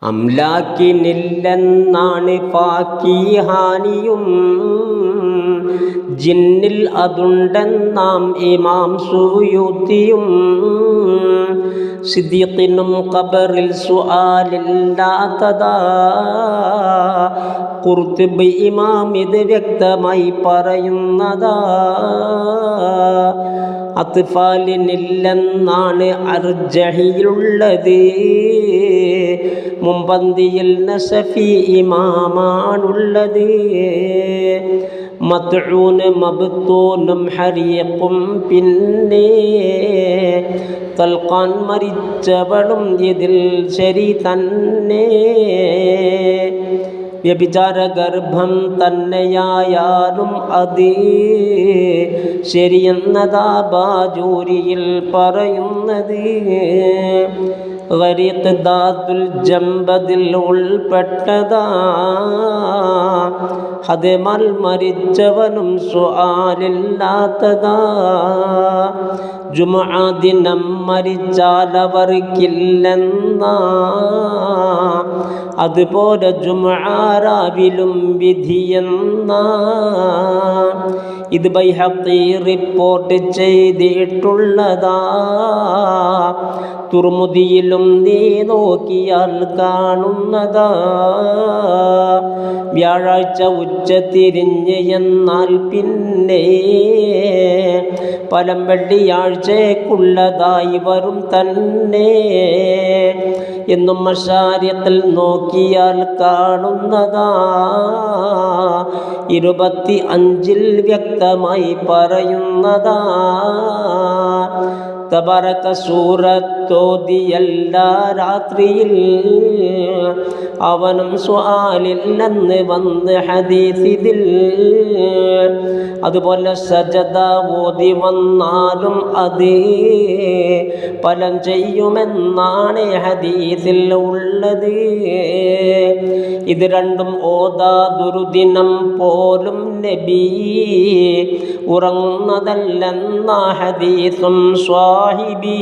അംലാക്കിനില്ലെന്നാണ് ഫാക്കിഹാനിയും, ജിന്നിൽ അതുണ്ടെന്നാം ഇമാം സുയൂത്തിയും. സിദ്ദീഖിനും ഖബറിൽ സുആലില്ലാത്തതാ, ഖുർത്തുബി ഇമാം ഇത് വ്യക്തമായി പറയുന്നതാ. അത്ഫാലിനില്ലെന്നാണ് അർജഹിയിലുള്ളത്, മുമ്പന്തിയിൽ നസഫി ഇമാമാണുള്ളത്. മത്ഊന് മബ്തൂനും ഹരീഖും പിന്നെ തൽഖാൻ മരിച്ചവളും ഇതിൽ ശരി തന്നെ. വ്യഭിചാര ഗർഭം തന്നെയായാലും അത് ശരിയെന്നതാ ബാജൂരിയിൽ പറയുന്നത്. ഗരീഖ് ദാത്തുൽ ജംബദിൽ ഉൾപ്പെട്ടതാ, ഹദമൽ മരിച്ചവനും സുആലില്ലാത്തതാ. ജുമുഅ ദിനം മരിച്ചാലവർക്കില്ലെന്നാ, അതുപോലെ ജുമുഅ രാവിലും വിധിയെന്നാ. ഇത് ബൈഹഖി റിപ്പോർട്ട് ചെയ്തിട്ടുള്ളതാ, തുർമുദിയിലും നീ നോക്കിയാൽ കാണുന്നതാ. വ്യാഴാഴ്ച ഉച്ചതിരിഞ്ഞ് എന്നാൽ പിന്നെ ഫലം വെള്ളിയാഴ്ചക്കുള്ളതായി വരും തന്നെ എന്നും മശാരിഖിൽ നോക്കിയാൽ കാണുന്നതാ. 25 വ്യക്തമായി പറയുന്നതാ. തബറക സൂറത്തോതിയല്ല രാത്രിയിൽ അവനും സുആലില്ലെന്ന് വന്ന് ഹദീസിൽ. അതുപോലെ സജദ ഓതി വന്നാലും അത് ഫലം ചെയ്യുമെന്നാണ് ഹദീസിൽ ഉള്ളത്. ഇത് രണ്ടും ഓതാതൊരു ദിനം പോലും നബി ഉറങ്ങുന്നതല്ലെന്ന ഹദീസും സ്വാഹിബി.